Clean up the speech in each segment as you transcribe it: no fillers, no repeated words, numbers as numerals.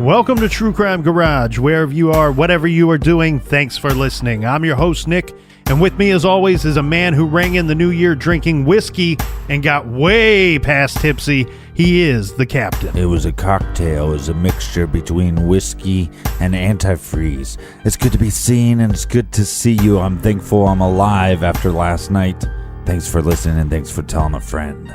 Welcome to True Crime Garage. Wherever you are, whatever you are doing, thanks for listening. I'm your host, Nick, and with me, as always, is a man who rang in the new year drinking whiskey and got way past tipsy. He is the captain. It was a cocktail. It was a mixture between whiskey and antifreeze. It's good to be seen, and it's good to see you. I'm thankful I'm alive after last night. Thanks for listening, and thanks for telling a friend.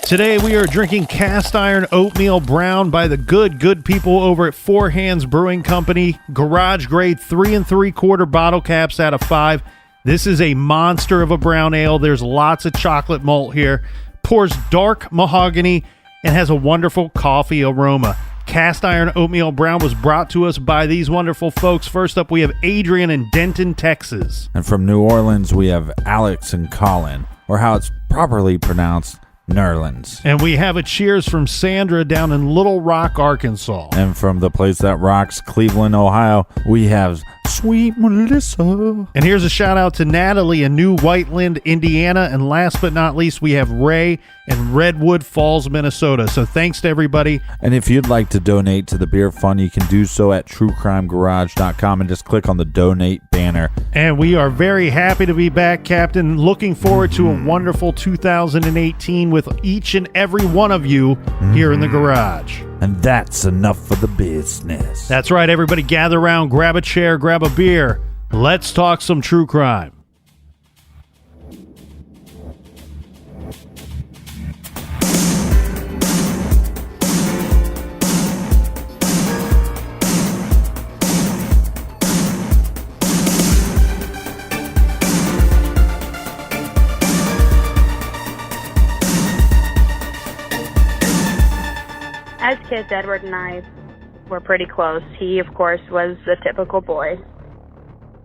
Today we are drinking Cast Iron Oatmeal Brown by the good people over at Hands Brewing Company. Garage Grade 3 3/4 bottle caps out of 5. This is a monster of a brown ale. There's lots of chocolate malt here. Pours dark mahogany and has a wonderful coffee aroma. Cast Iron Oatmeal Brown was brought to us by these wonderful folks. First up, we have Adrian in Denton, Texas. And from New Orleans, we have Alex and Colin, or how it's properly pronounced, Nerlens. And we have a cheers from Sandra down in Little Rock, Arkansas. And from the place that rocks, Cleveland, Ohio, we have Sweet Melissa. And here's a shout out to Natalie in New Whiteland, Indiana. And last but not least, we have Ray in Redwood Falls, Minnesota. So thanks to everybody. And if you'd like to donate to the beer fund, you can do so at truecrimegarage.com and just click on the donate banner. And we are very happy to be back, Captain. Looking forward to a wonderful 2018 with each and every one of you here in the garage. And that's enough for the business. That's right, everybody. Gather around, grab a chair, grab a beer. Let's talk some true crime. As kids, Edward and I were pretty close. He, of course, was a typical boy.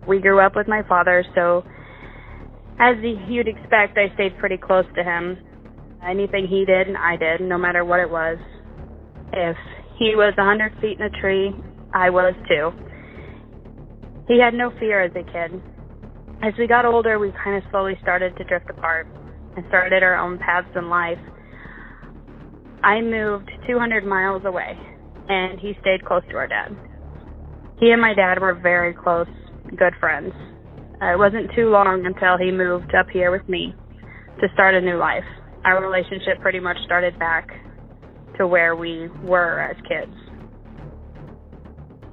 We grew up with my father, so as you'd expect, I stayed pretty close to him. Anything he did, I did, no matter what it was. If he was 100 feet in a tree, I was too. He had no fear as a kid. As we got older, we kind of slowly started to drift apart and started our own paths in life. I moved 200 miles away, and he stayed close to our dad. He and my dad were very close, good friends. It wasn't too long until he moved up here with me to start a new life. Our relationship pretty much started back to where we were as kids.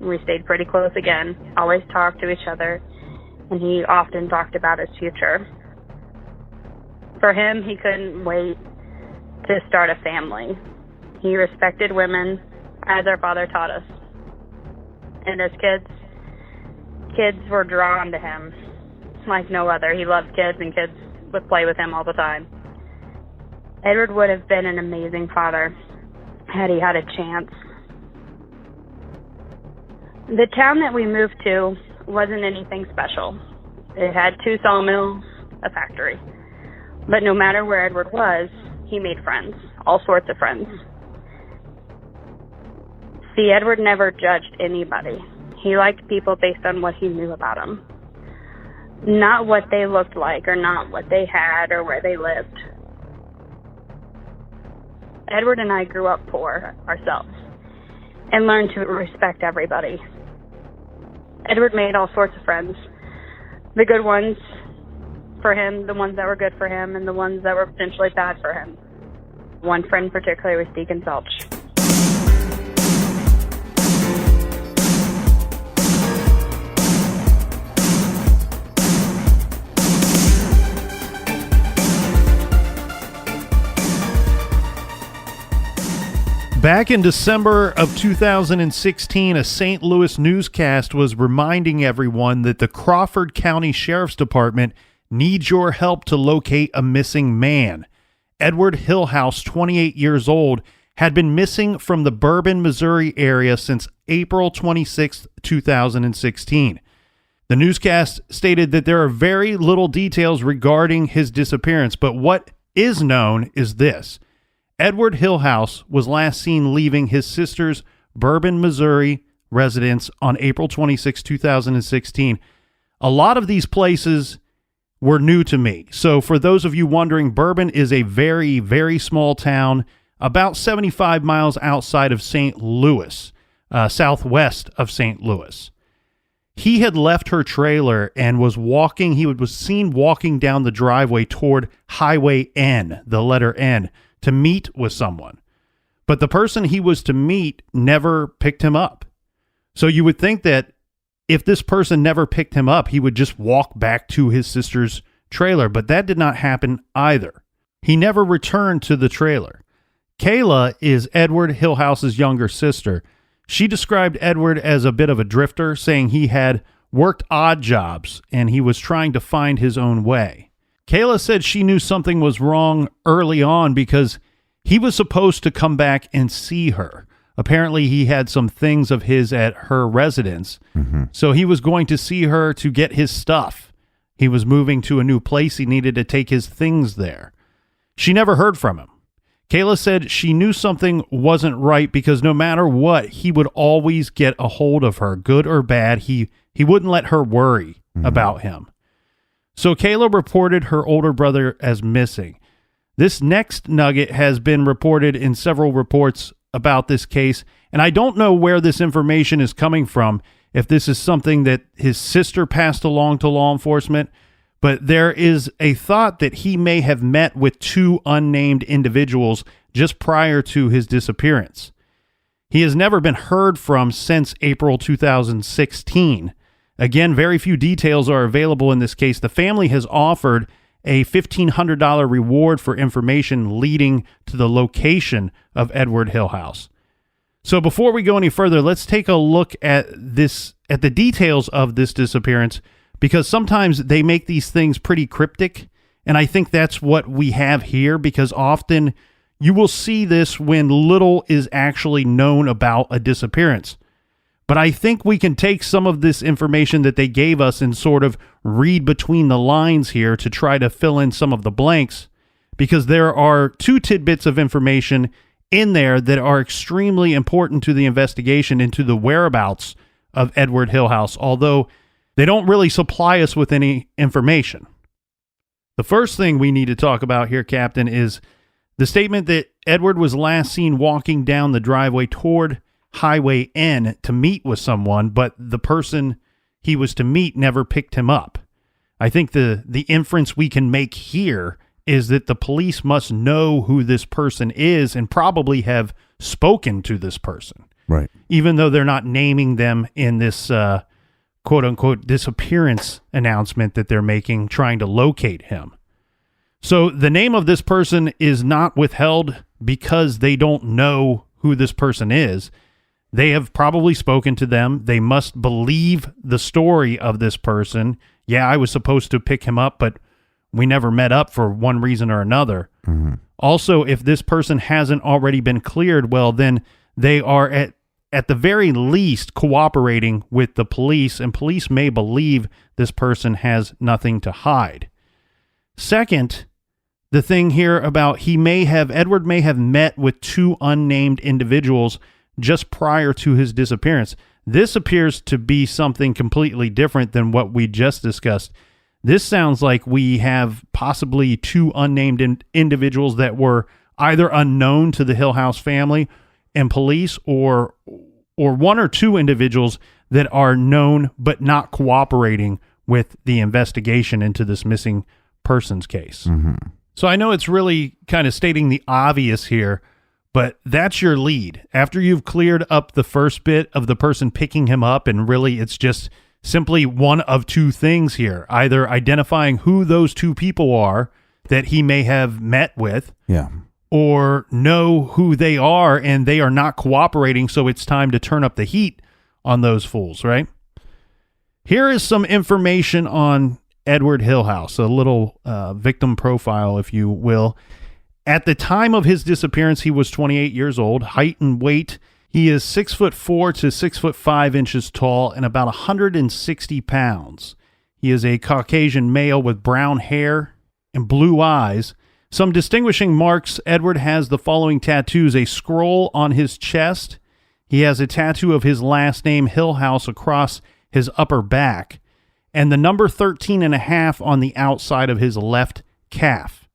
We stayed pretty close again, always talked to each other, and he often talked about his future. For him, he couldn't wait to start a family. He respected women as our father taught us. And as kids were drawn to him like no other. He loved kids, and kids would play with him all the time. Edward would have been an amazing father had he had a chance. The town that we moved to wasn't anything special. It had 2 sawmills, a factory. But no matter where Edward was, he made friends, all sorts of friends. See, Edward never judged anybody. He liked people based on what he knew about them, not what they looked like or not what they had or where they lived. Edward and I grew up poor ourselves and learned to respect everybody. Edward made all sorts of friends, the good ones for him, the ones that were good for him, and the ones that were potentially bad for him. One friend particularly was Deacon Zelch. Back in December of 2016, a St. Louis newscast was reminding everyone that the Crawford County Sheriff's Department needs your help to locate a missing man. Edward Hillhouse, 28 years old, had been missing from the Bourbon, Missouri area since April 26, 2016. The newscast stated that there are very little details regarding his disappearance, but what is known is this. Edward Hillhouse was last seen leaving his sister's Bourbon, Missouri residence on April 26, 2016. A lot of these places were new to me. So for those of you wondering, Bourbon is a very, very small town, about 75 miles outside of St. Louis, southwest of St. Louis. He had left her trailer and was walking. He was seen walking down the driveway toward Highway N, the letter N, to meet with someone. But the person he was to meet never picked him up. So you would think that if this person never picked him up, he would just walk back to his sister's trailer, but that did not happen either. He never returned to the trailer. Kayla is Edward Hillhouse's younger sister. She described Edward as a bit of a drifter, saying he had worked odd jobs and he was trying to find his own way. Kayla said she knew something was wrong early on because he was supposed to come back and see her. Apparently, he had some things of his at her residence, so he was going to see her to get his stuff. He was moving to a new place. He needed to take his things there. She never heard from him. Kayla said she knew something wasn't right because no matter what, he would always get a hold of her, good or bad. He wouldn't let her worry about him. So Kayla reported her older brother as missing. This next nugget has been reported in several reports about this case, and I don't know where this information is coming from, if this is something that his sister passed along to law enforcement, but there is a thought that he may have met with two unnamed individuals just prior to his disappearance. He has never been heard from since April 2016. Again, very few details are available in this case. The family has offered a $1,500 reward for information leading to the location of Edward Hillhouse. So before we go any further, let's take a look at the details of this disappearance, because sometimes they make these things pretty cryptic, and I think that's what we have here, because often you will see this when little is actually known about a disappearance. But I think we can take some of this information that they gave us and sort of read between the lines here to try to fill in some of the blanks, because there are two tidbits of information in there that are extremely important to the investigation into the whereabouts of Edward Hillhouse, although they don't really supply us with any information. The first thing we need to talk about here, Captain, is the statement that Edward was last seen walking down the driveway toward Highway N to meet with someone, but the person he was to meet never picked him up. I think the inference we can make here is that the police must know who this person is and probably have spoken to this person. Right. Even though they're not naming them in this quote-unquote disappearance announcement that they're making, trying to locate him. So the name of this person is not withheld because they don't know who this person is. They have probably spoken to them. They must believe the story of this person. Yeah, I was supposed to pick him up, but we never met up for one reason or another. Also, if this person hasn't already been cleared, well, then they are at the very least cooperating with the police, and police may believe this person has nothing to hide. Second, the thing here about Edward may have met with two unnamed individuals just prior to his disappearance. This appears to be something completely different than what we just discussed. This sounds like we have possibly two unnamed individuals that were either unknown to the Hillhouse family and police, or one or two individuals that are known but not cooperating with the investigation into this missing persons case. So I know it's really kind of stating the obvious here, but that's your lead. After you've cleared up the first bit of the person picking him up, and really it's just simply one of two things here, either identifying who those two people are that he may have met with, or know who they are and they are not cooperating, so it's time to turn up the heat on those fools, right? Here is some information on Edward Hillhouse, a little victim profile, if you will. At the time of his disappearance, he was 28 years old. Height and weight, he is 6'4" to 6'5" tall and about 160 pounds. He is a Caucasian male with brown hair and blue eyes. Some distinguishing marks: Edward has the following tattoos: a scroll on his chest. He has a tattoo of his last name, Hillhouse, across his upper back. and the number 13.5 on the outside of his left calf.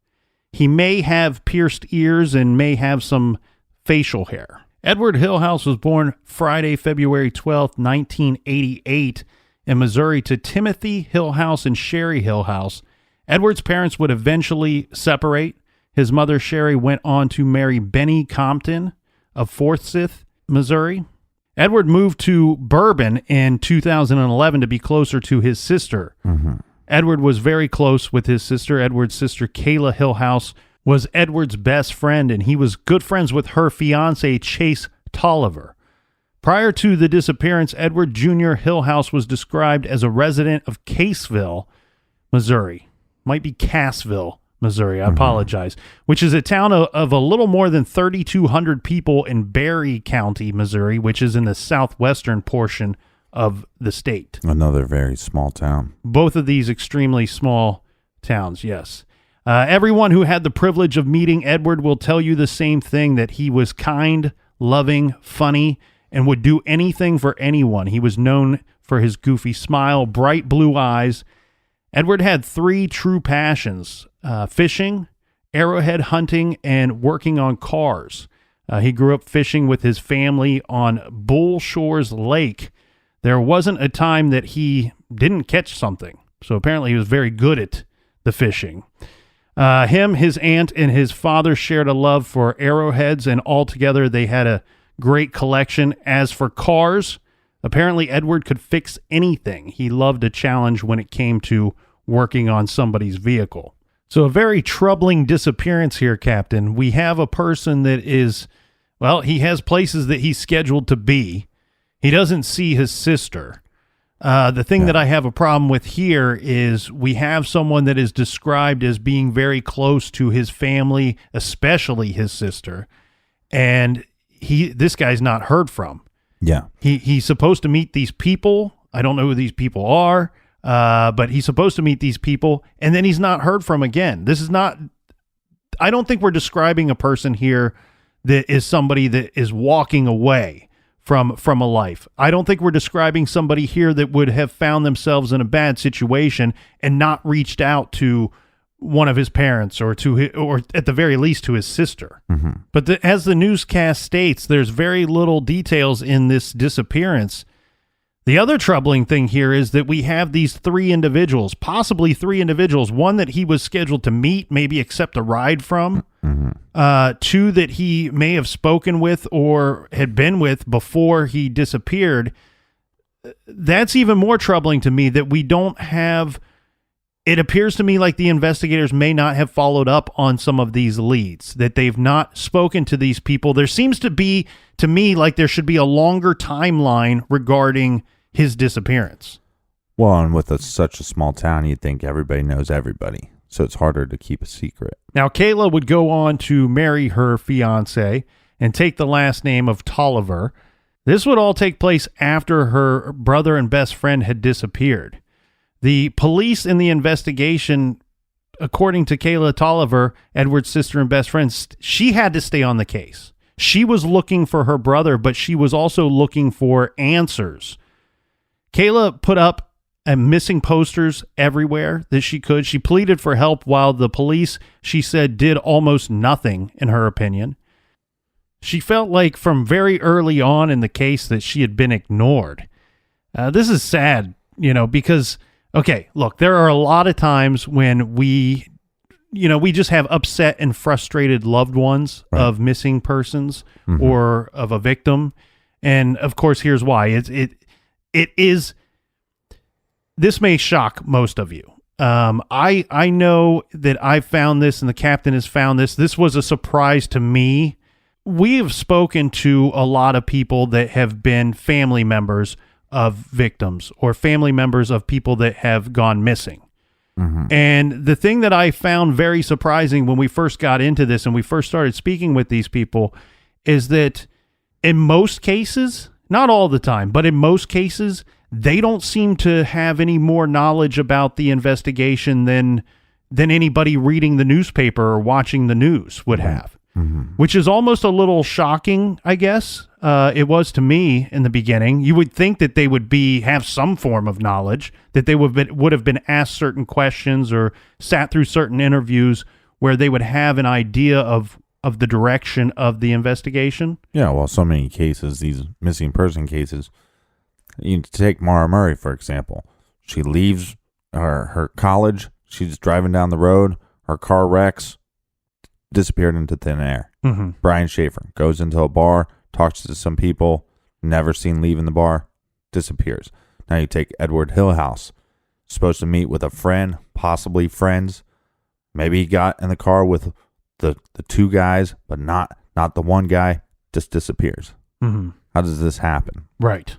He may have pierced ears and may have some facial hair. Edward Hillhouse was born Friday, February 12th, 1988 in Missouri to Timothy Hillhouse and Sherry Hillhouse. Edward's parents would eventually separate. His mother, Sherry, went on to marry Benny Compton of Forsyth, Missouri. Edward moved to Bourbon in 2011 to be closer to his sister. Edward was very close with his sister. Edward's sister, Kayla Hillhouse, was Edward's best friend, and he was good friends with her fiancé, Chase Tolliver. Prior to the disappearance, Edward Jr. Hillhouse was described as a resident of Caseville, Missouri. Might be Cassville, Missouri. I apologize. Which is a town of a little more than 3,200 people in Berry County, Missouri, which is in the southwestern portion of the state. Another very small town. Both of these extremely small towns, yes. Everyone who had the privilege of meeting Edward will tell you the same thing, that he was kind, loving, funny, and would do anything for anyone. He was known for his goofy smile, bright blue eyes. Edward had 3 true passions: fishing, arrowhead hunting, and working on cars. He grew up fishing with his family on Bull Shores Lake. There wasn't a time that he didn't catch something. So apparently he was very good at the fishing. His aunt, and his father shared a love for arrowheads, and altogether they had a great collection. As for cars, apparently Edward could fix anything. He loved a challenge when it came to working on somebody's vehicle. So a very troubling disappearance here, Captain. We have a person that is, well, he has places that he's scheduled to be. He doesn't see his sister. The thing that I have a problem with here is we have someone that is described as being very close to his family, especially his sister, and this guy's not heard from. Yeah. He's supposed to meet these people. I don't know who these people are, but he's supposed to meet these people, and then he's not heard from again. This is not, I don't think we're describing a person here that is somebody that is walking away from a life. I don't think we're describing somebody here that would have found themselves in a bad situation and not reached out to one of his parents or at the very least to his sister. But as the newscast states, there's very little details in this disappearance. The other troubling thing here is that we have these 3 individuals, possibly 3 individuals, one that he was scheduled to meet, maybe accept a ride from, 2 that he may have spoken with or had been with before he disappeared. That's even more troubling to me, that we don't have, it appears to me like the investigators may not have followed up on some of these leads, that they've not spoken to these people. There seems to be, to me, like there should be a longer timeline regarding his disappearance. Well, and with such a small town, you'd think everybody knows everybody, so it's harder to keep a secret. Now, Kayla would go on to marry her fiancé and take the last name of Tolliver. This would all take place after her brother and best friend had disappeared. The police in the investigation, according to Kayla Tolliver, Edward's sister and best friend, she had to stay on the case. She was looking for her brother, but she was also looking for answers. Kayla put up missing posters everywhere that she could. She pleaded for help while the police, she said, did almost nothing, in her opinion. She felt like from very early on in the case that she had been ignored. This is sad, because, okay, look, there are a lot of times when we just have upset and frustrated loved ones of missing persons or of a victim. And of course, here's why. It is, this may shock most of you. I know that I found this and the captain has found this. This was a surprise to me. We have spoken to a lot of people that have been family members of victims or family members of people that have gone missing. And the thing that I found very surprising when we first got into this and we first started speaking with these people is that in most cases, not all the time, but in most cases, they don't seem to have any more knowledge about the investigation than anybody reading the newspaper or watching the news would have. which is almost a little shocking, I guess. It was to me in the beginning. You would think that they would have some form of knowledge, that they would have been asked certain questions or sat through certain interviews where they would have an idea of the direction of the investigation. Yeah, well, so many cases, these missing person cases, you take Mara Murray, for example. She leaves her college, she's driving down the road, her car wrecks, disappeared into thin air. Brian Schaefer goes into a bar, talks to some people, never seen leaving the bar, disappears. Now you take Edward Hillhouse, supposed to meet with a friend, possibly friends. Maybe he got in the car with the two guys, but not the one guy, just disappears. How does this happen? Right.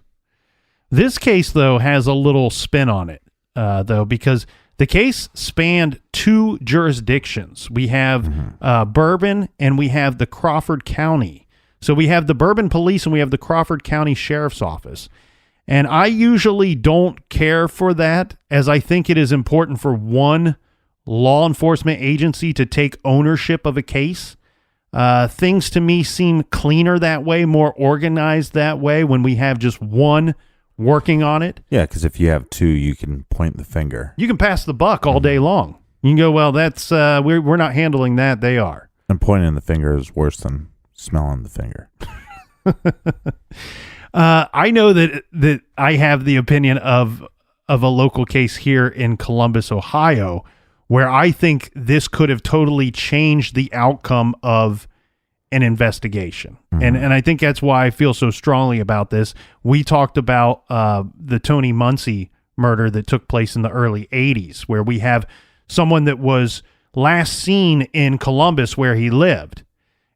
This case, though, has a little spin on it, though, because the case spanned two jurisdictions. We have Bourbon and we have the Crawford County. So we have the Bourbon Police and we have the Crawford County Sheriff's Office. And I usually don't care for that, as I think it is important for one law enforcement agency to take ownership of a case. Things to me seem cleaner that way, more organized that way, when we have just one working on it. Yeah, because if you have two, you can point the finger. You can pass the buck all day long. You can go, well, that's we're not handling that. They are. And pointing the finger is worse than smelling the finger. I know that I have the opinion of a local case here in Columbus, Ohio, where I think this could have totally changed the outcome of an investigation. And I think that's why I feel so strongly about this. We talked about the Tony Muncie murder that took place in the early 80s, where we have someone that was last seen in Columbus where he lived,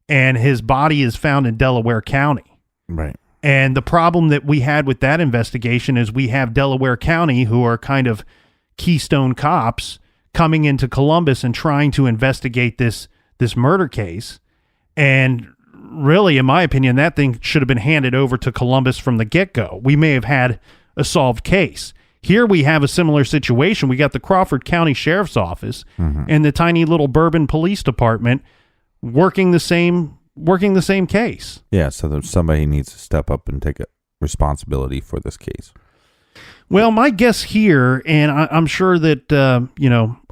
and his body is found in Delaware County. Right. And the problem that we had with that investigation is we have Delaware County, who are kind of keystone cops, coming into Columbus and trying to investigate this murder case. And really, in my opinion, that thing should have been handed over to Columbus from the get-go. We may have had a solved case. Here we have a similar situation. We got the Crawford County Sheriff's Office and the tiny little Bourbon Police Department working the same case. Yeah, so somebody needs to step up and take a responsibility for this case. Well, my guess here, and I'm sure that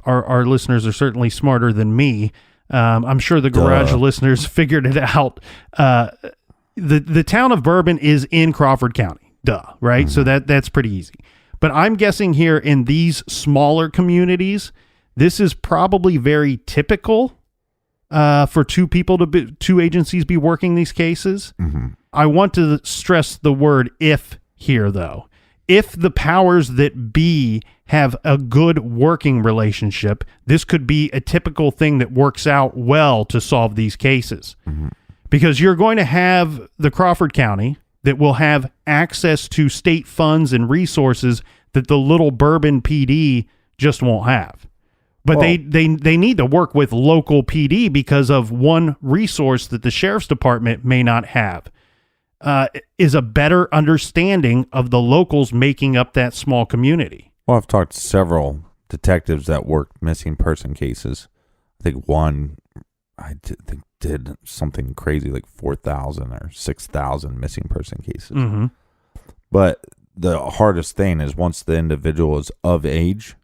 our listeners are certainly smarter than me. I'm sure the garage listeners figured it out. The town of Bourbon is in Crawford County, right? So that's pretty easy. But I'm guessing here in these smaller communities, this is probably very typical for two agencies be working these cases. I want to stress the word "if" here, though. If the powers that be have a good working relationship, this could be a typical thing that works out well to solve these cases. Because you're going to have the Crawford County that will have access to state funds and resources that the little Bourbon PD just won't have. But they need to work with local PD because of one resource that the sheriff's department may not have. Is a better understanding of the locals making up that small community. Well, I've talked to several detectives that worked missing person cases. I think one, did something crazy like 4,000 or 6,000 missing person cases. But the hardest thing is once the individual is of age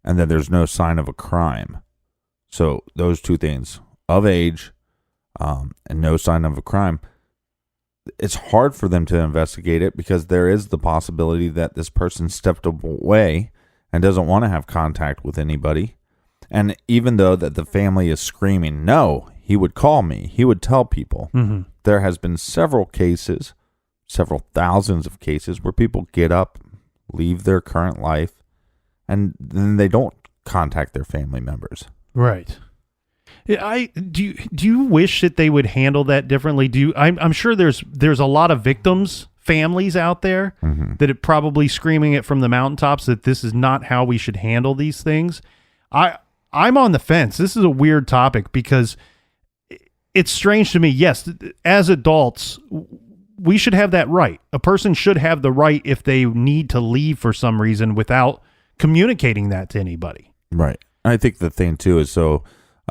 and then there's no sign of a crime. So those two things, of age and no sign of a crime, it's hard for them to investigate it because there is the possibility that this person stepped away and doesn't want to have contact with anybody. And even though that the family is screaming, no, he would call me, he would tell people. There has been several cases, several thousands of cases where people get up, leave their current life, and then they don't contact their family members. Right. Do you wish that they would handle that differently? I'm sure there's a lot of victims' families out there that are probably screaming it from the mountaintops that this is not how we should handle these things. I'm on the fence. This is a weird topic because it's strange to me. Yes, as adults, we should have that right. A person should have the right if they need to leave for some reason without communicating that to anybody. Right. I think the thing too is so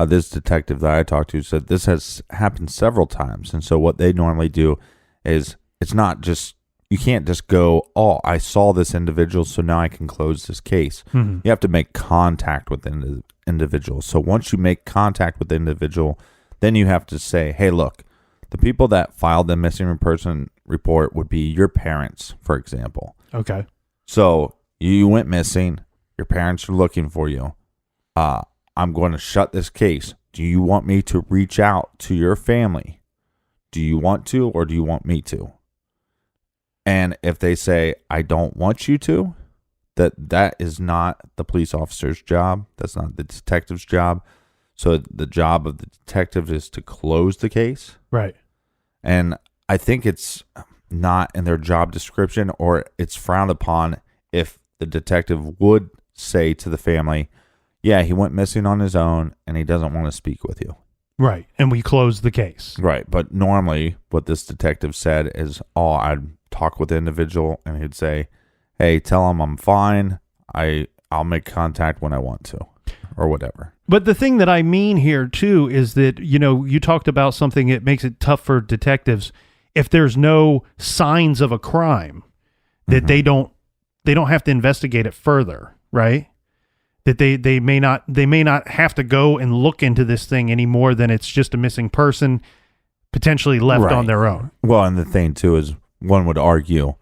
This detective that I talked to said this has happened several times. And so what they normally do is it's not just, you can't just go, oh, I saw this individual, so now I can close this case. Mm-hmm. You have to make contact with the individual. So once you make contact with the individual, then you have to say, hey, look, the people that filed the missing person report would be your parents, for example. Okay. So you went missing. Your parents are looking for you. I'm going to shut this case. Do you want me to reach out to your family? Do you want to, or do you want me to? And if they say, I don't want you to, that is not the police officer's job. That's not the detective's job. So the job of the detective is to close the case. Right. And I think it's not in their job description, or it's frowned upon if the detective would say to the family, yeah, he went missing on his own and he doesn't want to speak with you. Right. And we close the case. Right. But normally what this detective said is, oh, I'd talk with the individual and he'd say, hey, tell him I'm fine. I'll make contact when I want to, or whatever. But the thing that I mean here too is that, you talked about something that makes it tough for detectives if there's no signs of a crime, that Mm-hmm. they don't have to investigate it further, right? That they may not have to go and look into this thing any more than it's just a missing person potentially left Right. on their own. Well, and the thing too is one would argue,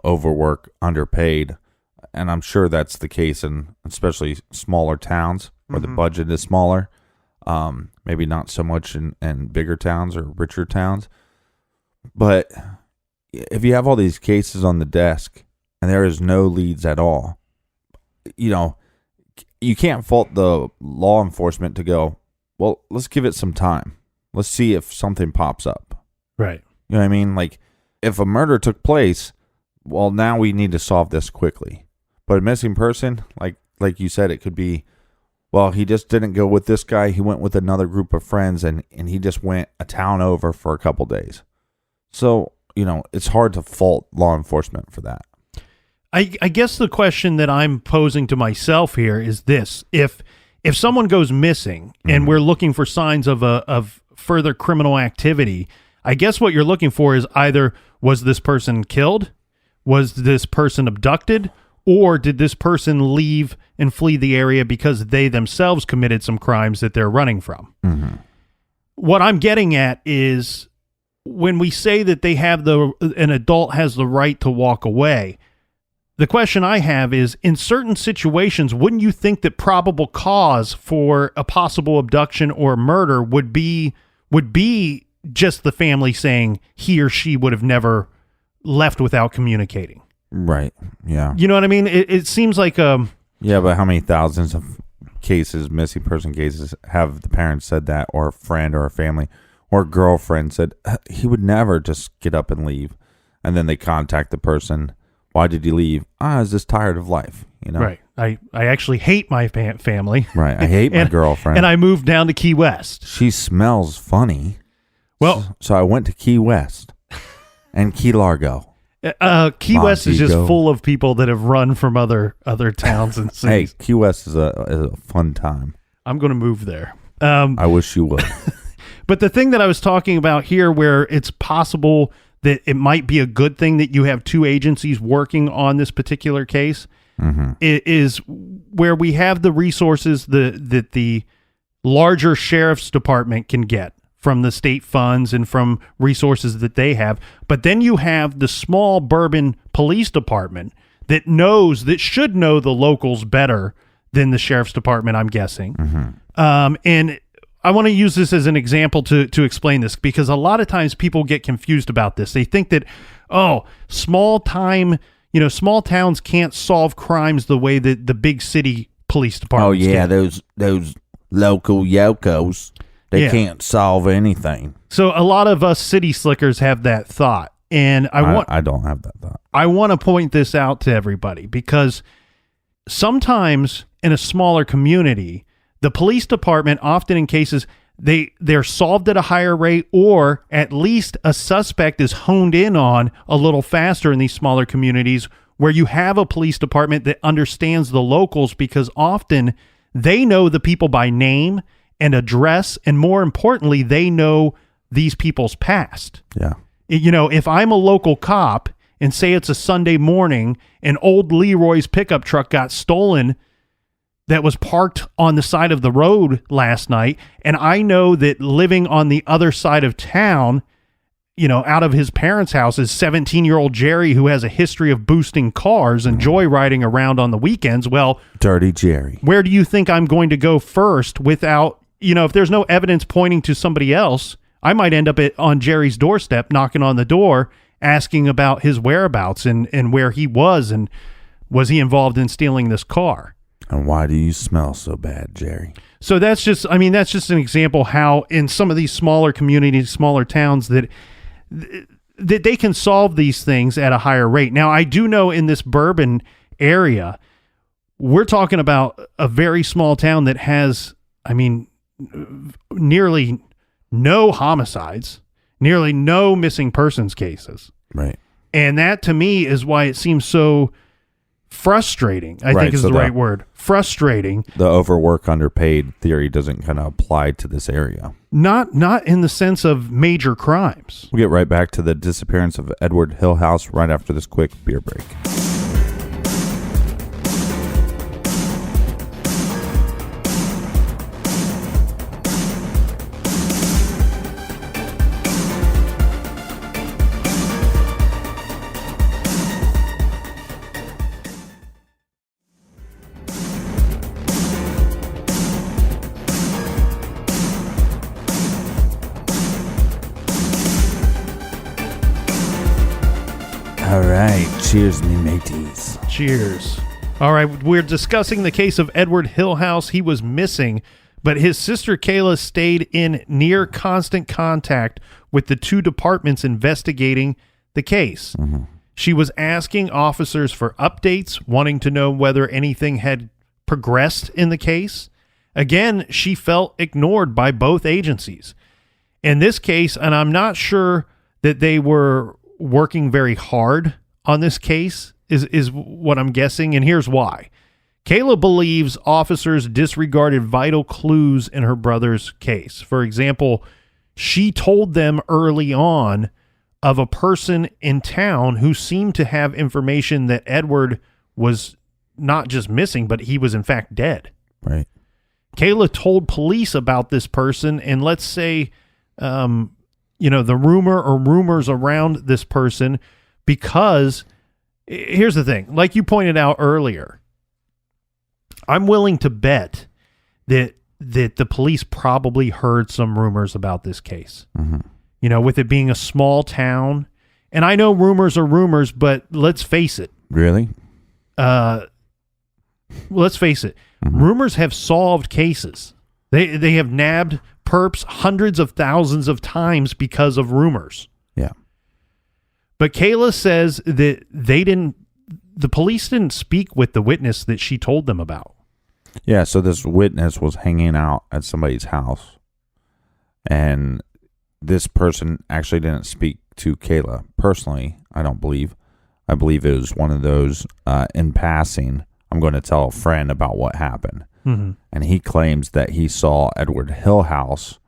overwork, underpaid. And I'm sure that's the case in especially smaller towns where the budget is smaller. Maybe not so much in bigger towns or richer towns. But if you have all these cases on the desk and there is no leads at all, you can't fault the law enforcement to go, well, let's give it some time. Let's see if something pops up. Right. You know what I mean? Like, if a murder took place, well, now we need to solve this quickly. But a missing person, like you said, it could be, well, he just didn't go with this guy. He went with another group of friends, and he just went a town over for a couple days. So, it's hard to fault law enforcement for that. I guess the question that I'm posing to myself here is this: if someone goes missing and we're looking for signs of further criminal activity, I guess what you're looking for is either was this person killed, was this person abducted, or did this person leave and flee the area because they themselves committed some crimes that they're running from? Mm-hmm. What I'm getting at is when we say that they have an adult has the right to walk away. The question I have is, in certain situations, wouldn't you think that probable cause for a possible abduction or murder would be just the family saying he or she would have never left without communicating? Right. Yeah. You know what I mean? It seems like Yeah, but how many thousands of cases, missing person cases, have the parents said that, or a friend or a family or a girlfriend said he would never just get up and leave, and then they contact the person. Why did you leave? I was just tired of life, Right. I actually hate my family. Right. I hate my girlfriend. And I moved down to Key West. She smells funny. Well, so I went to Key West and Key Largo. Key West is just Montego. full of people that have run from other towns and Hey, cities. Key West is a fun time. I'm going to move there. I wish you would. But the thing that I was talking about here, where it's possible that it might be a good thing that you have two agencies working on this particular case, is where we have the resources that the larger sheriff's department can get from the state funds and from resources that they have. But then you have the small Bourbon police department that should know the locals better than the sheriff's department, I'm guessing. And I want to use this as an example to explain this, because a lot of times people get confused about this. They think that, small towns can't solve crimes the way that the big city police departments can. those local yokos, they Yeah. can't solve anything. So a lot of us city slickers have that thought. And I don't have that thought. I want to point this out to everybody, because sometimes in a smaller community, the police department, often in cases, they're solved at a higher rate, or at least a suspect is honed in on a little faster in these smaller communities, where you have a police department that understands the locals, because often they know the people by name and address, and more importantly, they know these people's past. Yeah. You know, if I'm a local cop and say it's a Sunday morning and old Leroy's pickup truck got stolen that was parked on the side of the road last night, and I know that living on the other side of town, you know, out of his parents' house is 17-year-old Jerry, who has a history of boosting cars and joyriding around on the weekends. Well, Dirty Jerry. Where do you think I'm going to go first without, you know, if there's no evidence pointing to somebody else, I might end up on Jerry's doorstep knocking on the door, asking about his whereabouts and where he was, and was he involved in stealing this car? And why do you smell so bad, Jerry? So that's just an example how in some of these smaller communities, smaller towns, that they can solve these things at a higher rate. Now, I do know in this Bourbon area, we're talking about a very small town that has, nearly no homicides, nearly no missing persons cases. Right. And that to me is why it seems so frustrating, I think is the right word. Frustrating. The overwork, underpaid theory doesn't kind of apply to this area. Not in the sense of major crimes. We'll get right back to the disappearance of Edward Hillhouse right after this quick beer break. All right. Cheers, me mateys. Cheers. All right. We're discussing the case of Edward Hillhouse. He was missing, but his sister Kayla stayed in near constant contact with the two departments investigating the case. Mm-hmm. She was asking officers for updates, wanting to know whether anything had progressed in the case. Again, she felt ignored by both agencies. In this case, and I'm not sure that they were working very hard on this case, is what I'm guessing, and here's why. Kayla believes officers disregarded vital clues in her brother's case. For example, she told them early on of a person in town who seemed to have information that Edward was not just missing, but he was in fact dead. Right. Kayla told police about this person, and let's say, the rumor or rumors around this person, because here's the thing, like you pointed out earlier, I'm willing to bet that the police probably heard some rumors about this case. Mm-hmm. You know, with it being a small town, and I know rumors are rumors, but let's face it. Really? Let's face it. Mm-hmm. Rumors have solved cases. They have nabbed perps hundreds of thousands of times because of rumors. Yeah. But Kayla says that the police didn't speak with the witness that she told them about. Yeah, so this witness was hanging out at somebody's house, and this person actually didn't speak to Kayla personally, I don't believe. I believe it was one of those, in passing, I'm going to tell a friend about what happened. Mm-hmm. And he claims that he saw Edward Hillhouse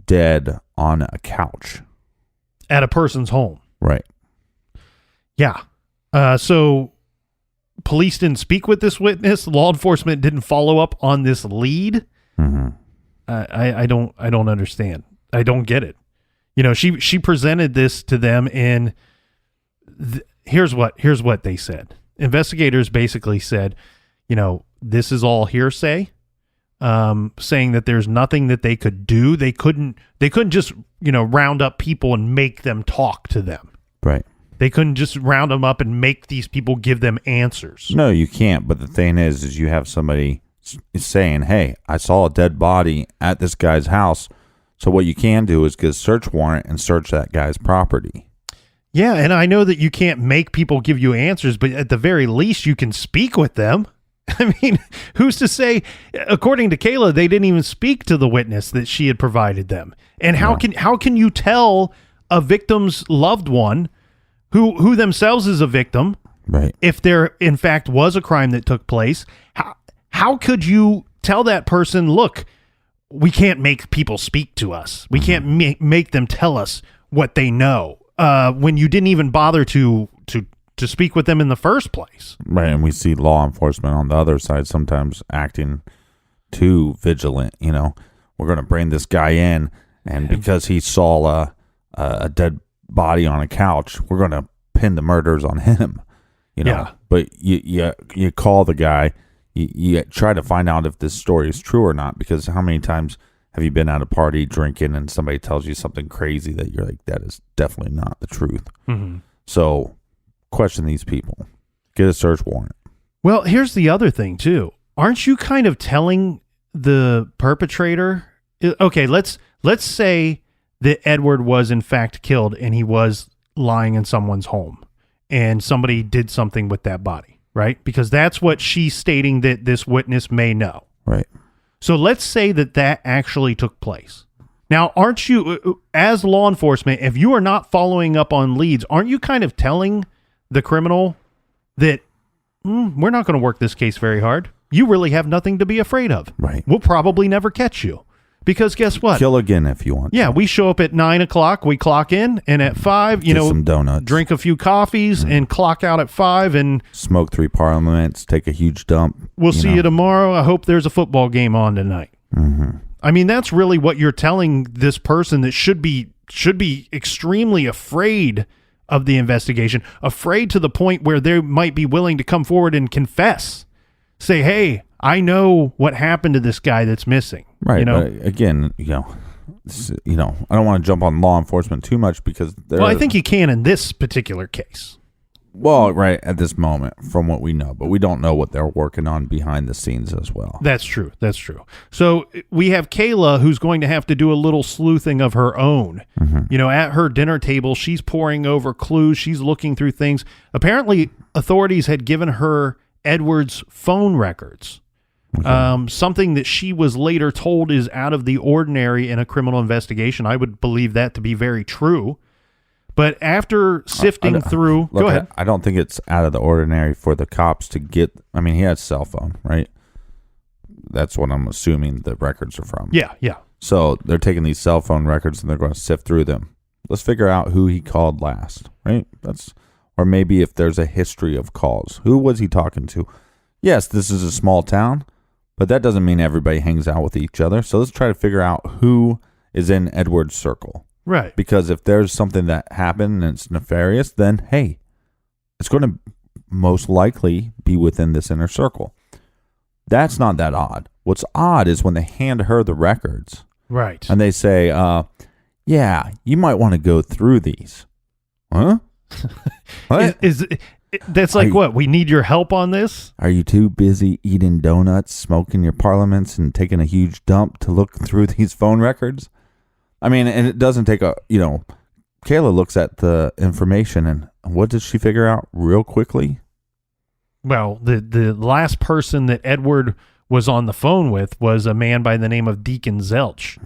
dead on a couch. At a person's home. Right. Yeah. So police didn't speak with this witness. Law enforcement didn't follow up on this lead. Mm-hmm. I don't understand. I don't get it. You know, she presented this to them, and here's what they said. Investigators basically said, you know, this is all hearsay, saying that there's nothing that they could do. They couldn't just, round up people and make them talk to them. Right. They couldn't just round them up and make these people give them answers. No, you can't. But the thing is you have somebody saying, hey, I saw a dead body at this guy's house. So what you can do is get a search warrant and search that guy's property. Yeah, and I know that you can't make people give you answers, but at the very least you can speak with them. I mean, who's to say? According to Kayla, they didn't even speak to the witness that she had provided them. And how can you tell a victim's loved one, who themselves is a victim, right, if there in fact was a crime that took place? How could you tell that person, look, we can't make people speak to us. We can't make them tell us what they know when you didn't even bother to speak with them in the first place. Right, and we see law enforcement on the other side sometimes acting too vigilant. We're going to bring this guy in, and because he saw a dead body on a couch, we're going to pin the murders on him. Yeah. But you call the guy, you try to find out if this story is true or not, because how many times have you been at a party drinking and somebody tells you something crazy that you're like, that is definitely not the truth. Mm-hmm. So question these people. Get a search warrant. Well, here's the other thing, too. Aren't you kind of telling the perpetrator? Okay, let's say that Edward was in fact killed and he was lying in someone's home and somebody did something with that body, right? Because that's what she's stating that this witness may know. Right. So let's say that actually took place. Now, aren't you, as law enforcement, if you are not following up on leads, aren't you kind of telling the criminal that we're not going to work this case very hard? You really have nothing to be afraid of. Right. We'll probably never catch you. Because guess what? Kill again if you want. Yeah, we show up at 9 o'clock, we clock in, and at 5, Get some donuts, drink a few coffees, and clock out at 5, and smoke 3 parliaments, take a huge dump. We'll see you tomorrow. I hope there's a football game on tonight. Mm-hmm. I mean, that's really what you're telling this person that should be extremely afraid of the investigation, afraid to the point where they might be willing to come forward and confess. Say, hey, I know what happened to this guy that's missing. Right. But again, I don't want to jump on law enforcement too much because I think you can in this particular case. Well, right at this moment, from what we know, but we don't know what they're working on behind the scenes as well. That's true. So we have Kayla, who's going to have to do a little sleuthing of her own. Mm-hmm. At her dinner table, she's poring over clues. She's looking through things. Apparently, authorities had given her Edward's phone records. Okay. Something that she was later told is out of the ordinary in a criminal investigation. I would believe that to be very true. But after sifting through... Go ahead. I don't think it's out of the ordinary for the cops to get... I mean, he had a cell phone, right? That's what I'm assuming the records are from. Yeah. So they're taking these cell phone records and they're going to sift through them. Let's figure out who he called last, right? Or maybe if there's a history of calls. Who was he talking to? Yes, this is a small town, but that doesn't mean everybody hangs out with each other. So let's try to figure out who is in Edward's circle. Right. Because if there's something that happened and it's nefarious, then, hey, it's going to most likely be within this inner circle. That's not that odd. What's odd is when they hand her the records. Right. And they say, yeah, you might want to go through these. Huh? What? That's like, what? We need your help on this? Are you too busy eating donuts, smoking your parliaments, and taking a huge dump to look through these phone records? I mean, and it doesn't take Kayla looks at the information, and what does she figure out real quickly? Well, the last person that Edward was on the phone with was a man by the name of Deacon Zelch,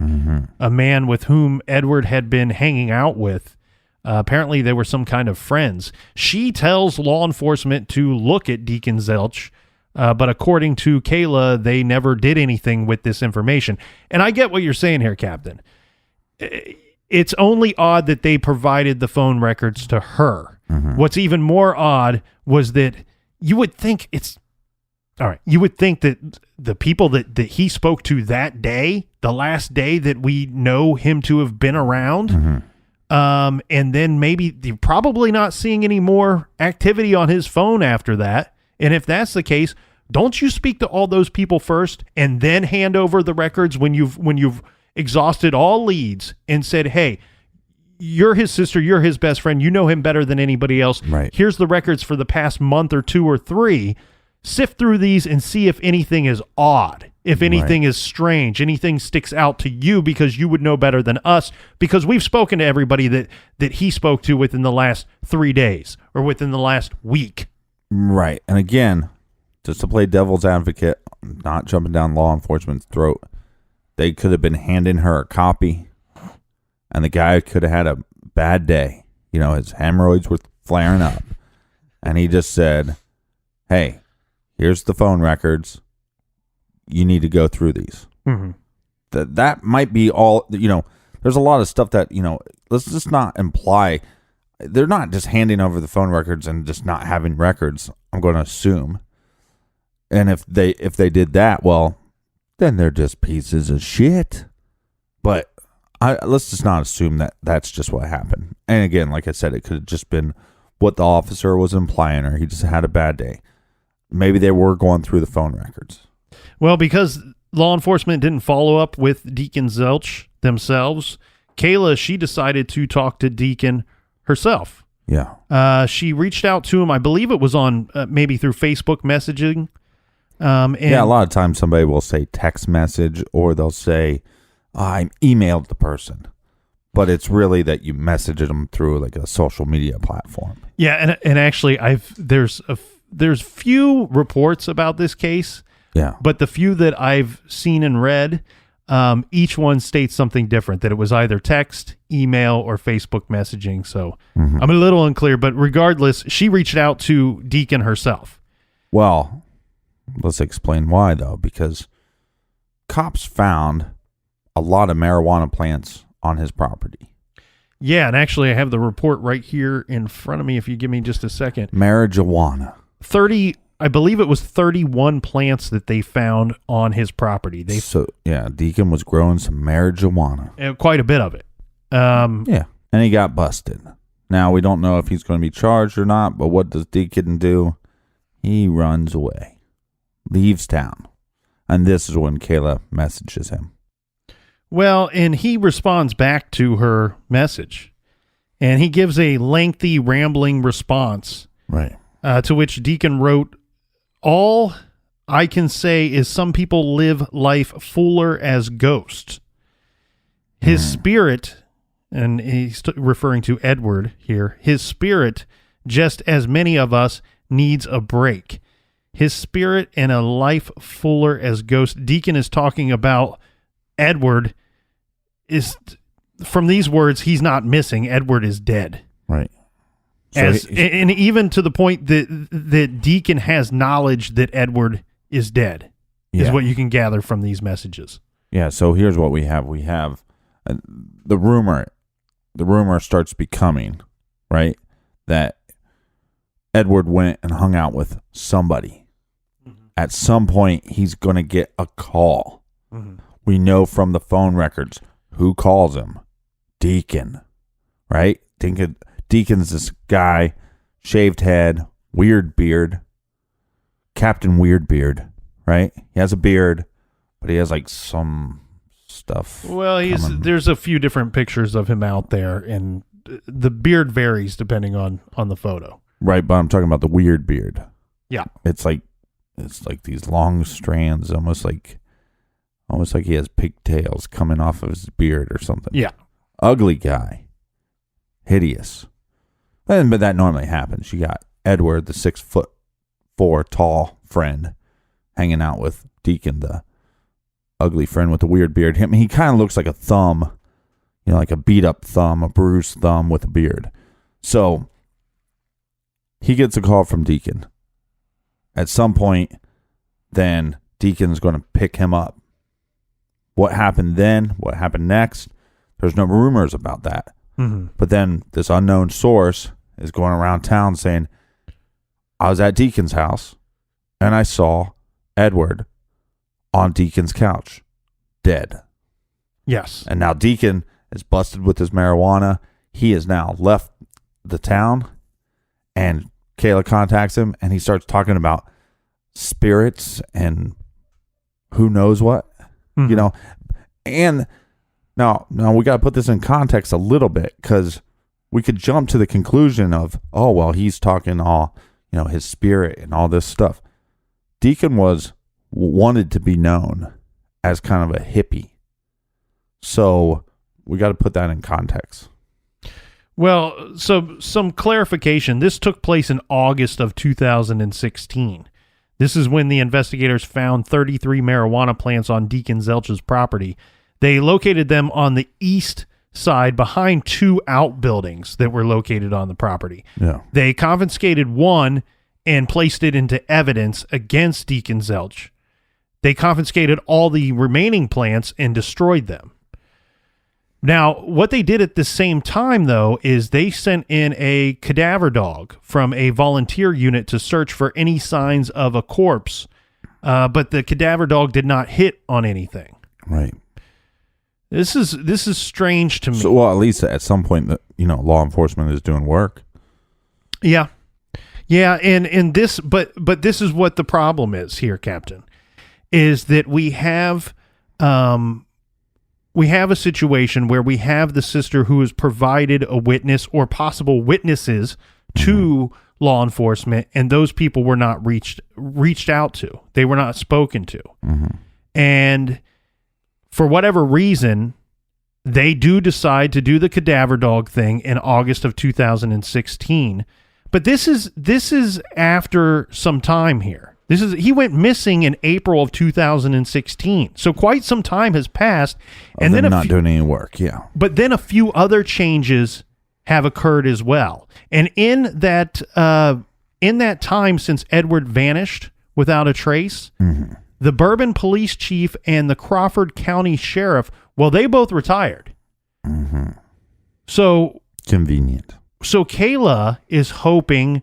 a man with whom Edward had been hanging out with. Apparently, they were some kind of friends. She tells law enforcement to look at Deacon Zelch, but according to Kayla, they never did anything with this information. And I get what you're saying here, Captain. It's only odd that they provided the phone records to her. Mm-hmm. What's even more odd was that you would think you would think that the people that he spoke to that day, the last day that we know him to have been around, and then maybe you're probably not seeing any more activity on his phone after that. And if that's the case, don't you speak to all those people first and then hand over the records when you've exhausted all leads and said, hey, you're his sister, you're his best friend, you know him better than anybody else. Right. Here's the records for the past month or 2 or 3. Sift through these and see if anything is odd, if anything is strange, anything sticks out to you, because you would know better than us, because we've spoken to everybody that he spoke to within the last 3 days or within the last week. Right. And again, just to play devil's advocate, not jumping down law enforcement's throat, they could have been handing her a copy, and the guy could have had a bad day. His hemorrhoids were flaring up, and he just said, hey, here's the phone records. You need to go through these. Mm-hmm. that might be all, there's a lot of stuff that, let's just not imply they're not just handing over the phone records and just not having records, I'm going to assume. And if they did that, well, then they're just pieces of shit. But let's just not assume that that's just what happened. And again, like I said, it could have just been what the officer was implying, or he just had a bad day. Maybe they were going through the phone records. Well, because law enforcement didn't follow up with Deacon Zelch themselves, Kayla, she decided to talk to Deacon herself. Yeah. She reached out to him. I believe it was on maybe through Facebook messaging. And a lot of times somebody will say text message, or they'll say, I emailed the person. But it's really that you messaged them through like a social media platform. Yeah, and actually, there's few reports about this case. Yeah. But the few that I've seen and read, each one states something different, that it was either text, email, or Facebook messaging. So I'm a little unclear, but regardless, she reached out to Deacon herself. Well, let's explain why, though, because cops found a lot of marijuana plants on his property. Yeah, and actually I have the report right here in front of me if you give me just a second. Marijuana. I believe it was 31 plants that they found on his property. Deacon was growing some marijuana. Quite a bit of it. Yeah, and he got busted. Now, we don't know if he's going to be charged or not, but what does Deacon do? He runs away, leaves town, and this is when Kayla messages him. Well, and he responds back to her message, and he gives a lengthy, rambling response. Right. To which Deacon wrote, "All I can say is some people live life fuller as ghosts. His spirit," and he's referring to Edward here, "his spirit, just as many of us, needs a break. His spirit and a life fuller as ghosts." Deacon is talking about Edward. From these words, he's not missing. Edward is dead. Right. So and even to the point that Deacon has knowledge that Edward is dead, is what you can gather from these messages. Yeah, so here's what we have. We have the rumor. The rumor starts becoming, right, that Edward went and hung out with somebody. Mm-hmm. At some point, he's going to get a call. Mm-hmm. We know from the phone records who calls him. Deacon, right? Deacon's this guy, shaved head, weird beard, Captain Weird Beard, right? He has a beard, but he has like some stuff. Well, there's a few different pictures of him out there, and the beard varies depending on the photo. Right, but I'm talking about the weird beard. Yeah. It's like these long strands, almost like he has pigtails coming off of his beard or something. Yeah. Ugly guy. Hideous. But that normally happens. You got Edward, the 6'4" tall friend, hanging out with Deacon, the ugly friend with the weird beard. He kind of looks like a thumb, like a beat up thumb, a bruised thumb with a beard. So he gets a call from Deacon. At some point, then Deacon's going to pick him up. What happened then? What happened next? There's no rumors about that. Mm-hmm. But then this unknown source is going around town saying, I was at Deacon's house and I saw Edward on Deacon's couch, dead. Yes. And now Deacon is busted with his marijuana. He has now left the town, and Kayla contacts him and he starts talking about spirits and who knows what, and now we got to put this in context a little bit, because we could jump to the conclusion of, oh, well, he's talking all, his spirit and all this stuff. Deacon wanted to be known as kind of a hippie. So we got to put that in context. Well, so some clarification. This took place in August of 2016. This is when the investigators found 33 marijuana plants on Deacon Zelch's property. They located them on the east side behind two outbuildings that were located on the property. Yeah. They confiscated one and placed it into evidence against Deacon Zelch. They confiscated all the remaining plants and destroyed them. Now, what they did at the same time, though, is they sent in a cadaver dog from a volunteer unit to search for any signs of a corpse, but the cadaver dog did not hit on anything. Right. This is strange to me. So, well, at least at some point, law enforcement is doing work. Yeah, and this, but this is what the problem is here, Captain, is that we have a situation where we have the sister who has provided a witness or possible witnesses to law enforcement, and those people were not reached out to. They were not spoken to. And for whatever reason, they do decide to do the cadaver dog thing in August of 2016. But this is after some time here. He went missing in April of 2016. So quite some time has passed, and then not doing any work. Yeah. But then a few other changes have occurred as well. And in that time since Edward vanished without a trace, the Bourbon police chief and the Crawford County sheriff, well, they both retired. So convenient. So Kayla is hoping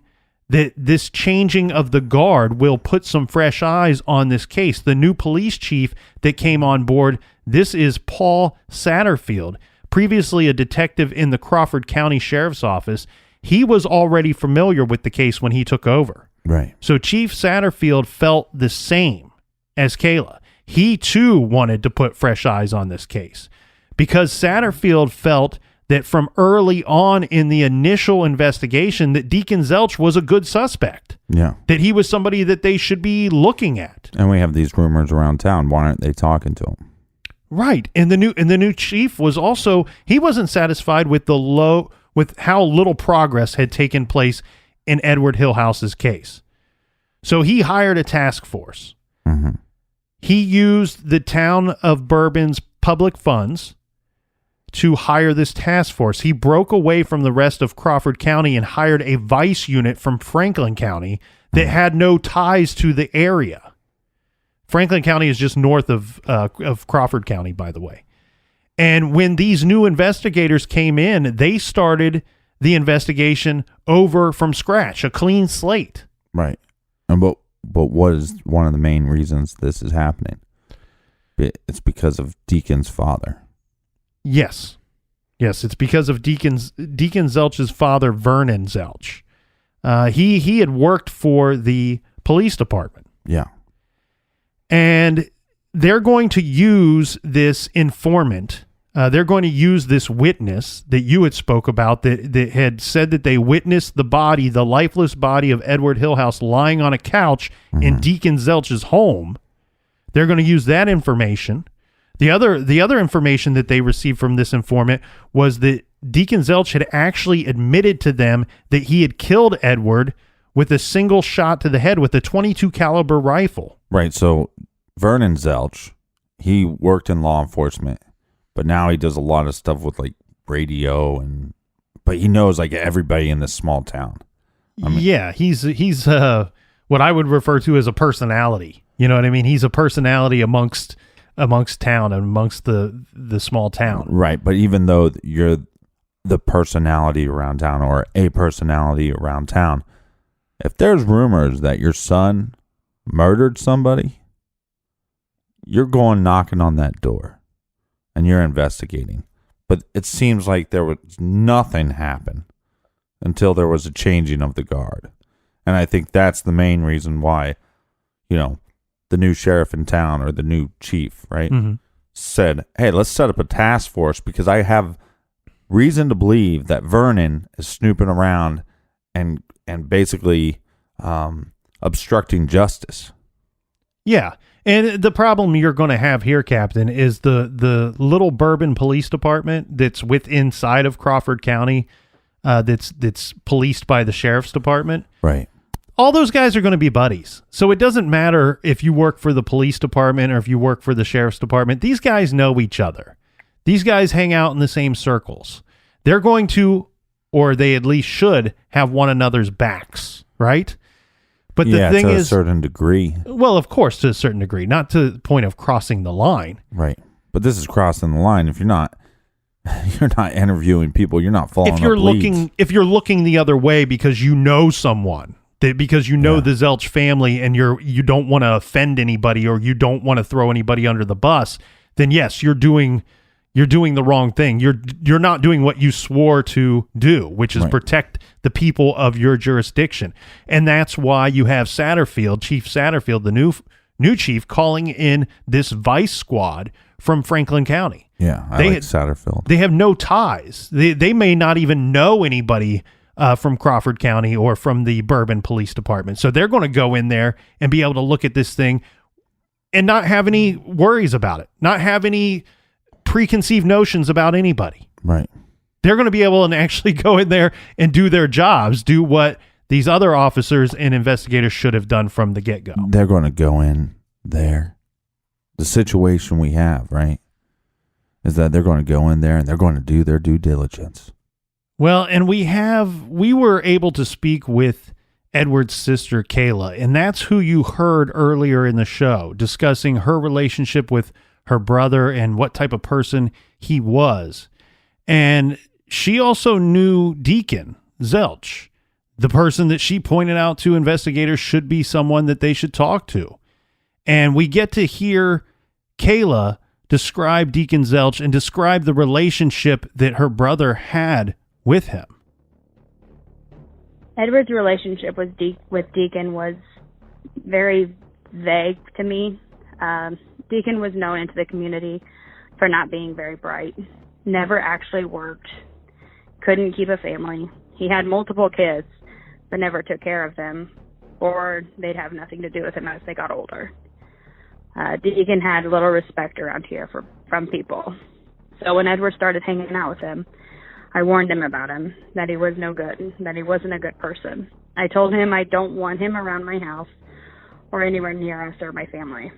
that this changing of the guard will put some fresh eyes on this case. The new police chief that came on board, this is Paul Satterfield, previously a detective in the Crawford County Sheriff's Office. He was already familiar with the case when he took over. Right. So Chief Satterfield felt the same as Kayla. He too wanted to put fresh eyes on this case because Satterfield felt that from early on in the initial investigation that Deacon Zelch was a good suspect. Yeah. That he was somebody that they should be looking at. And we have these rumors around town. Why aren't they talking to him? Right. And the new chief was also, he wasn't satisfied with with how little progress had taken place in Edward Hillhouse's case. So he hired a task force. He used the town of Bourbon's public funds to hire this task force. He broke away from the rest of Crawford County and hired a vice unit from Franklin County that had no ties to the area. Franklin County is just north of Crawford County, by the way. And when these new investigators came in, they started the investigation over from scratch, a clean slate. Right. And but what is one of the main reasons this is happening? It's because of Deacon's father. Yes, it's because of Deacon Zelch's father, Vernon Zelch. He had worked for the police department. Yeah. And they're going to use this informant. They're going to use this witness that you had spoke about that had said that they witnessed the lifeless body of Edward Hillhouse lying on a couch in Deacon Zelch's home. They're going to use that information. The other information that they received from this informant was that Deacon Zelch had actually admitted to them that he had killed Edward with a single shot to the head with a .22 caliber rifle. Right. So Vernon Zelch, he worked in law enforcement, but now he does a lot of stuff with like radio but he knows like everybody in this small town. Yeah, he's what I would refer to as a personality. You know what I mean? He's a personality amongst town and amongst the small town. Right. But even though you're the personality around town or a personality around town, if there's rumors that your son murdered somebody, you're going knocking on that door and you're investigating. But it seems like there was nothing happen until there was a changing of the guard. And I think that's the main reason why, the new sheriff in town or the new chief, right, said, hey, let's set up a task force because I have reason to believe that Vernon is snooping around and basically obstructing justice. Yeah. And the problem you're going to have here, Captain, is the little Bourbon Police Department that's inside of Crawford County, that's policed by the Sheriff's Department. Right. All those guys are going to be buddies. So it doesn't matter if you work for the police department or if you work for the Sheriff's Department. These guys know each other. These guys hang out in the same circles. They're going to, or they at least should, have one another's backs, right? But the thing to is, a certain degree. well, of course, to a certain degree, not to the point of crossing the line. Right. But this is crossing the line. If you're not interviewing people, you're not following If you're up leads. if you're looking the other way because you know someone, because you know the Zelch family, and you don't want to offend anybody, or you don't want to throw anybody under the bus, then yes, you're doing the wrong thing. You're not doing what you swore to do, which is protect the people of your jurisdiction. And that's why you have Chief Satterfield, the new chief, calling in this vice squad from Franklin County. Yeah, I like Satterfield. They have no ties. They may not even know anybody from Crawford County or from the Bourbon Police Department. So they're going to go in there and be able to look at this thing and not have any worries about it, not have any preconceived notions about anybody. Right. They're going to be able to actually go in there and do their jobs, do what these other officers and investigators should have done from the get-go. They're going to go in there. The situation we have, right, is that they're going to go in there and they're going to do their due diligence. Well, and we were able to speak with Edward's sister, Kayla, and that's who you heard earlier in the show, discussing her relationship with her brother and what type of person he was. And she also knew Deacon, Zelch, the person that she pointed out to investigators should be someone that they should talk to. And we get to hear Kayla describe Deacon Zelch and describe the relationship that her brother had with him. Edward's relationship with Deacon was very vague to me. Deacon was known into the community for not being very bright, never actually worked, couldn't keep a family. He had multiple kids, but never took care of them, or they'd have nothing to do with him as they got older. Deacon had little respect around here from people. So when Edward started hanging out with him, I warned him about him, that he was no good, that he wasn't a good person. I told him I don't want him around my house or anywhere near us or my family.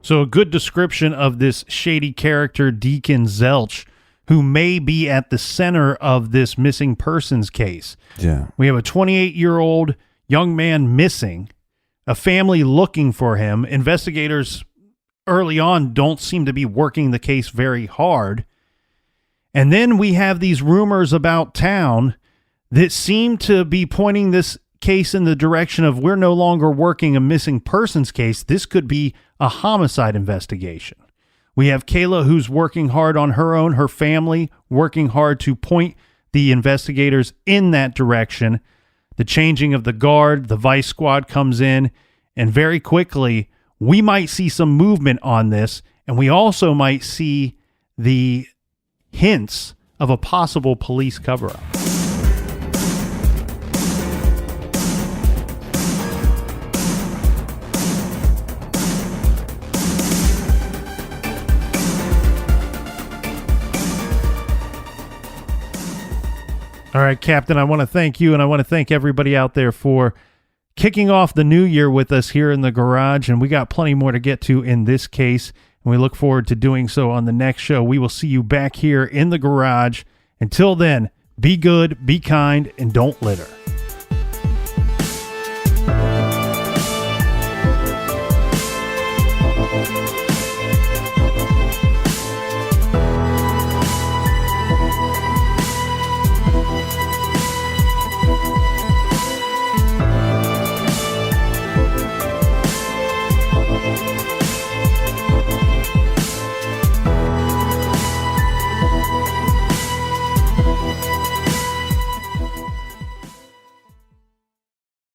So a good description of this shady character, Deacon Zelch, who may be at the center of this missing persons case. Yeah. We have a 28-year-old young man missing, a family looking for him. Investigators early on don't seem to be working the case very hard. And then we have these rumors about town that seem to be pointing this case in the direction of we're no longer working a missing persons case. This could be a homicide investigation. We have Kayla, who's working hard on her own, her family working hard to point the investigators in that direction. The changing of the guard, the vice squad comes in, and very quickly we might see some movement on this, and we also might see the hints of a possible police cover-up. All right, Captain, I want to thank you, and I want to thank everybody out there for kicking off the new year with us here in the garage, and we got plenty more to get to in this case, and we look forward to doing so on the next show. We will see you back here in the garage. Until then, be good, be kind, and don't litter.